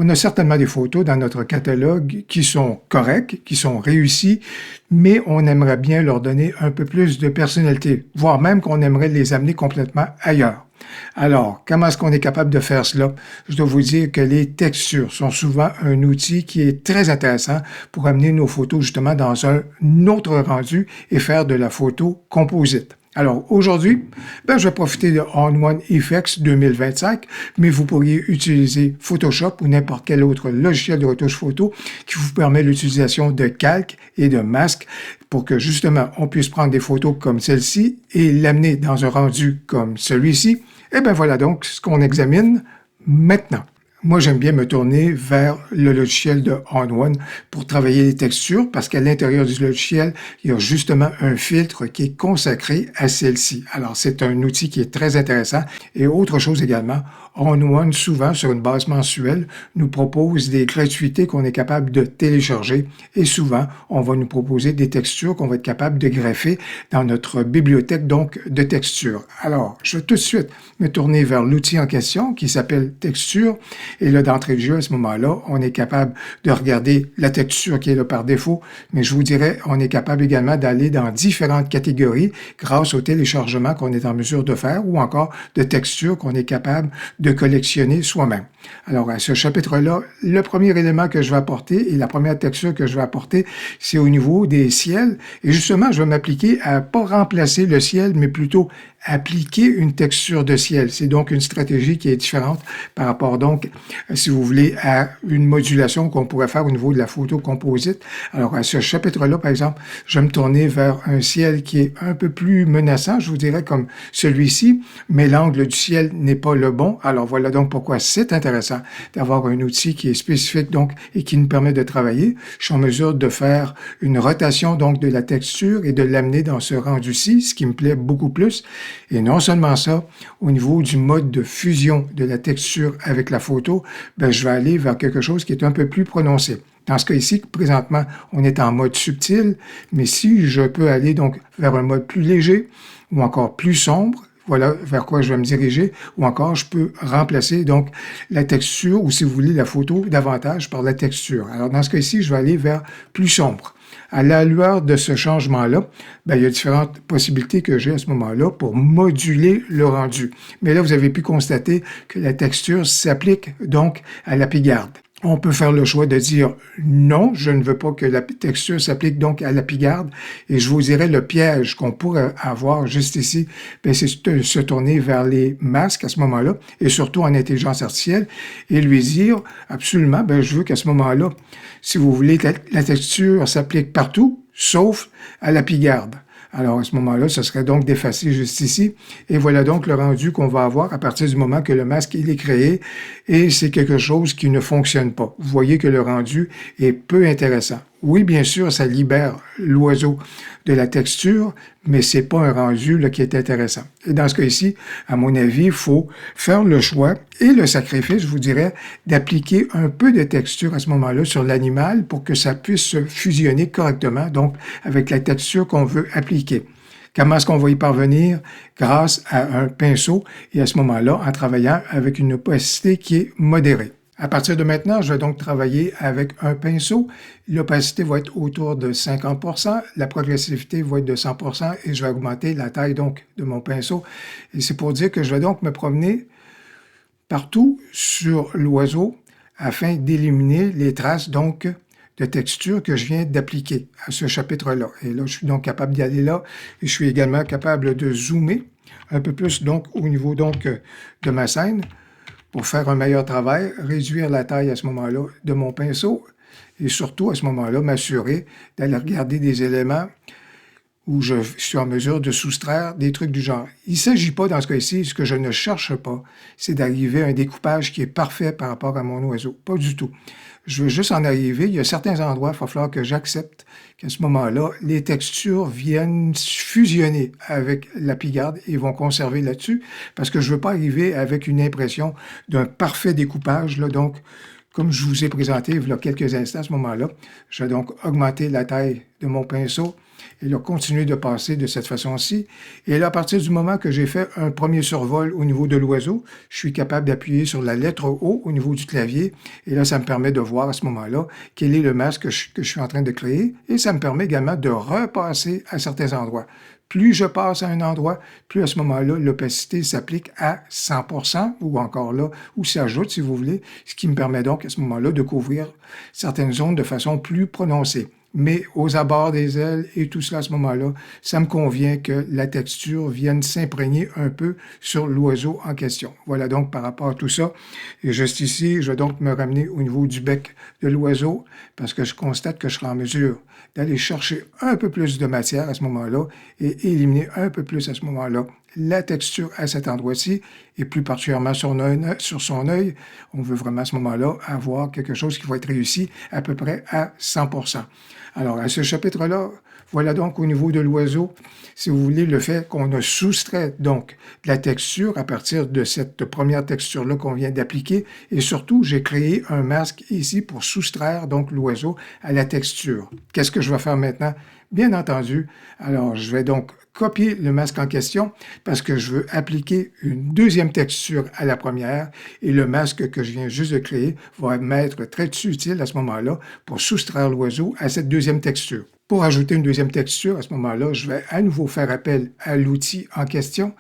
On a certainement des photos dans notre catalogue qui sont correctes, qui sont réussies, mais on aimerait bien leur donner un peu plus de personnalité, voire même qu'on aimerait les amener complètement ailleurs. Alors, comment est-ce qu'on est capable de faire cela? Je dois vous dire que les textures sont souvent un outil qui est très intéressant pour amener nos photos justement dans un autre rendu et faire de la photo composite. Alors aujourd'hui, je vais profiter de On1 Effects 2025, mais vous pourriez utiliser Photoshop ou n'importe quel autre logiciel de retouche photo qui vous permet l'utilisation de calques et de masques pour que justement on puisse prendre des photos comme celle-ci et l'amener dans un rendu comme celui-ci. Et bien voilà donc ce qu'on examine maintenant. Moi, j'aime bien me tourner vers le logiciel de On1 pour travailler les textures parce qu'à l'intérieur du logiciel, il y a justement un filtre qui est consacré à celle-ci. Alors, c'est un outil qui est très intéressant. Et autre chose également, On1, souvent, sur une base mensuelle, nous propose des gratuités qu'on est capable de télécharger et souvent, on va nous proposer des textures qu'on va être capable de greffer dans notre bibliothèque, donc, de textures. Alors, je vais tout de suite me tourner vers l'outil en question qui s'appelle Texture. Et là, d'entrée de jeu, à ce moment-là, on est capable de regarder la texture qui est là par défaut, mais je vous dirais, on est capable également d'aller dans différentes catégories grâce au téléchargement qu'on est en mesure de faire ou encore de textures qu'on est capable de collectionner soi-même. Alors, à ce chapitre-là, le premier élément que je vais apporter et la première texture que je vais apporter, c'est au niveau des ciels. Et justement, je vais m'appliquer à pas remplacer le ciel, mais plutôt appliquer une texture de ciel. C'est donc une stratégie qui est différente par rapport donc, si vous voulez, à une modulation qu'on pourrait faire au niveau de la photo composite. Alors, à ce chapitre-là, par exemple, je vais me tourner vers un ciel qui est un peu plus menaçant, je vous dirais, comme celui-ci, mais l'angle du ciel n'est pas le bon. Alors, voilà donc pourquoi c'est intéressant d'avoir un outil qui est spécifique, donc, et qui nous permet de travailler. Je suis en mesure de faire une rotation, donc, de la texture et de l'amener dans ce rendu-ci, ce qui me plaît beaucoup plus. Et non seulement ça, au niveau du mode de fusion de la texture avec la photo, je vais aller vers quelque chose qui est un peu plus prononcé. Dans ce cas ici, présentement, on est en mode subtil, mais si je peux aller donc vers un mode plus léger ou encore plus sombre, voilà vers quoi je vais me diriger, ou encore je peux remplacer donc la texture ou si vous voulez la photo davantage par la texture. Alors dans ce cas ici, je vais aller vers plus sombre. À la lueur de ce changement-là, il y a différentes possibilités que j'ai à ce moment-là pour moduler le rendu. Mais là, vous avez pu constater que la texture s'applique donc à la pigarde. On peut faire le choix de dire non, je ne veux pas que la texture s'applique donc à la pigarde. Et je vous dirais le piège qu'on pourrait avoir juste ici, c'est de se tourner vers les masques à ce moment-là et surtout en intelligence artificielle et lui dire absolument, je veux qu'à ce moment-là, si vous voulez, la texture s'applique partout, sauf à la pigarde. Alors, à ce moment-là, ce serait donc d'effacer juste ici. Et voilà donc le rendu qu'on va avoir à partir du moment que le masque il est créé et c'est quelque chose qui ne fonctionne pas. Vous voyez que le rendu est peu intéressant. Oui, bien sûr, ça libère l'oiseau de la texture, mais c'est pas un rendu là, qui est intéressant. Et dans ce cas ici, à mon avis, il faut faire le choix et le sacrifice, je vous dirais, d'appliquer un peu de texture à ce moment-là sur l'animal pour que ça puisse se fusionner correctement, donc avec la texture qu'on veut appliquer. Comment est-ce qu'on va y parvenir? Grâce à un pinceau et à ce moment-là, en travaillant avec une opacité qui est modérée. À partir de maintenant, je vais donc travailler avec un pinceau. L'opacité va être autour de 50%, la progressivité va être de 100% et je vais augmenter la taille donc de mon pinceau. Et c'est pour dire que je vais donc me promener partout sur l'oiseau afin d'éliminer les traces donc de texture que je viens d'appliquer à ce chapitre-là. Et là, je suis donc capable d'y aller là et je suis également capable de zoomer un peu plus donc au niveau donc de ma scène pour faire un meilleur travail, réduire la taille à ce moment-là de mon pinceau et surtout à ce moment-là m'assurer d'aller regarder des éléments où je suis en mesure de soustraire des trucs du genre. Il ne s'agit pas, dans ce cas-ci, ce que je ne cherche pas, c'est d'arriver à un découpage qui est parfait par rapport à mon oiseau. Pas du tout. Je veux juste en arriver. Il y a certains endroits, il va falloir que j'accepte qu'à ce moment-là, les textures viennent fusionner avec la pigarde et vont conserver là-dessus parce que je ne veux pas arriver avec une impression d'un parfait découpage, là, donc Comme je vous ai présenté il y a quelques instants à ce moment-là, je vais donc augmenter la taille de mon pinceau et là, continuer de passer de cette façon-ci. Et là, à partir du moment que j'ai fait un premier survol au niveau de l'oiseau, je suis capable d'appuyer sur la lettre O au niveau du clavier. Et là, ça me permet de voir à ce moment-là quel est le masque que je suis en train de créer. Et ça me permet également de repasser à certains endroits. Plus je passe à un endroit, plus à ce moment-là, l'opacité s'applique à 100% ou encore là, ou s'ajoute si vous voulez, ce qui me permet donc à ce moment-là de couvrir certaines zones de façon plus prononcée. Mais aux abords des ailes et tout cela à ce moment-là, ça me convient que la texture vienne s'imprégner un peu sur l'oiseau en question. Voilà donc par rapport à tout ça. Et juste ici, je vais donc me ramener au niveau du bec de l'oiseau parce que je constate que je serai en mesure d'aller chercher un peu plus de matière à ce moment-là et éliminer un peu plus à ce moment-là la texture à cet endroit-ci et plus particulièrement sur son œil. On veut vraiment à ce moment-là avoir quelque chose qui va être réussi à peu près à 100%. Alors, à ce chapitre-là, voilà donc au niveau de l'oiseau, si vous voulez, le fait qu'on a soustrait donc de la texture à partir de cette première texture-là qu'on vient d'appliquer et surtout, j'ai créé un masque ici pour soustraire donc l'oiseau à la texture. Qu'est-ce que je vais faire maintenant? Bien entendu, alors je vais donc copier le masque en question parce que je veux appliquer une deuxième texture à la première et le masque que je viens juste de créer va m'être très utile à ce moment-là pour soustraire l'oiseau à cette deuxième texture. Pour ajouter une deuxième texture, à ce moment-là, je vais à nouveau faire appel à l'outil en question.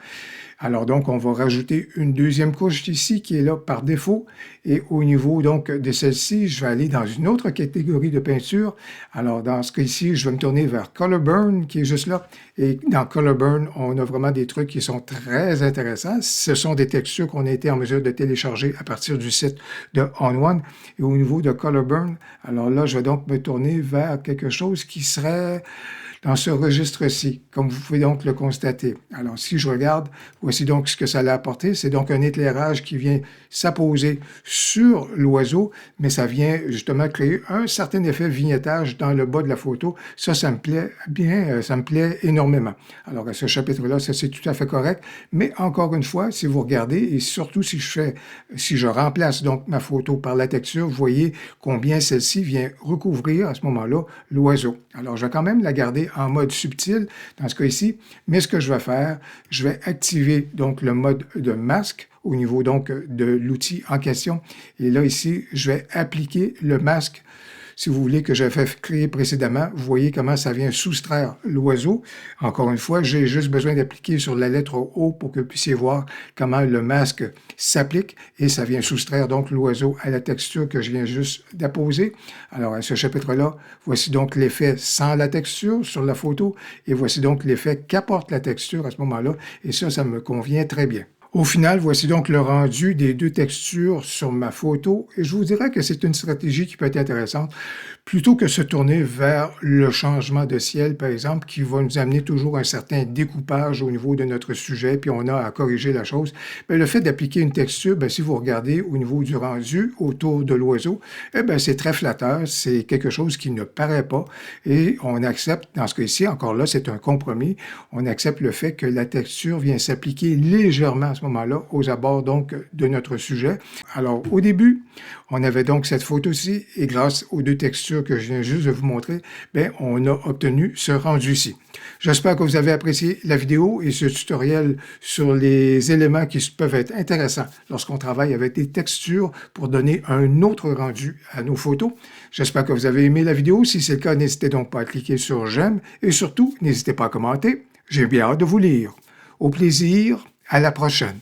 Alors donc, on va rajouter une deuxième couche ici qui est là par défaut. Et au niveau donc de celle-ci, je vais aller dans une autre catégorie de peinture. Alors dans ce cas-ci, je vais me tourner vers Color Burn qui est juste là. Et dans Color Burn, on a vraiment des trucs qui sont très intéressants. Ce sont des textures qu'on a été en mesure de télécharger à partir du site de ON1. Et au niveau de Color Burn, alors là, je vais donc me tourner vers quelque chose qui serait dans ce registre-ci, comme vous pouvez donc le constater. Alors, si je regarde, voici donc ce que ça a apporté. C'est donc un éclairage qui vient s'apposer sur l'oiseau, mais ça vient justement créer un certain effet vignettage dans le bas de la photo. Ça me plaît bien, ça me plaît énormément. Alors, à ce chapitre-là, ça c'est tout à fait correct, mais encore une fois, si vous regardez, et surtout si je remplace donc ma photo par la texture, vous voyez combien celle-ci vient recouvrir à ce moment-là l'oiseau. Alors, je vais quand même la garder en mode subtil dans ce cas ici, mais ce que je vais faire, je vais activer donc le mode de masque au niveau donc de l'outil en question. Et là ici, je vais appliquer le masque si vous voulez, que j'avais fait créer précédemment. Vous voyez comment ça vient soustraire l'oiseau. Encore une fois, j'ai juste besoin d'appliquer sur la lettre O pour que vous puissiez voir comment le masque s'applique et ça vient soustraire donc l'oiseau à la texture que je viens juste d'apposer. Alors, à ce chapitre-là, voici donc l'effet sans la texture sur la photo et voici donc l'effet qu'apporte la texture à ce moment-là et ça me convient très bien. Au final, voici donc le rendu des deux textures sur ma photo et je vous dirais que c'est une stratégie qui peut être intéressante plutôt que se tourner vers le changement de ciel, par exemple, qui va nous amener toujours un certain découpage au niveau de notre sujet, puis on a à corriger la chose. Mais le fait d'appliquer une texture, si vous regardez au niveau du rendu autour de l'oiseau, c'est très flatteur, c'est quelque chose qui ne paraît pas et on accepte, dans ce cas-ci, encore là, c'est un compromis, on accepte le fait que la texture vient s'appliquer légèrement à ce moment-là aux abords donc de notre sujet. Alors, au début, on avait donc cette photo-ci et grâce aux deux textures que je viens juste de vous montrer, on a obtenu ce rendu-ci. J'espère que vous avez apprécié la vidéo et ce tutoriel sur les éléments qui peuvent être intéressants lorsqu'on travaille avec des textures pour donner un autre rendu à nos photos. J'espère que vous avez aimé la vidéo. Si c'est le cas, n'hésitez donc pas à cliquer sur j'aime et surtout, n'hésitez pas à commenter. J'ai bien hâte de vous lire. Au plaisir, à la prochaine.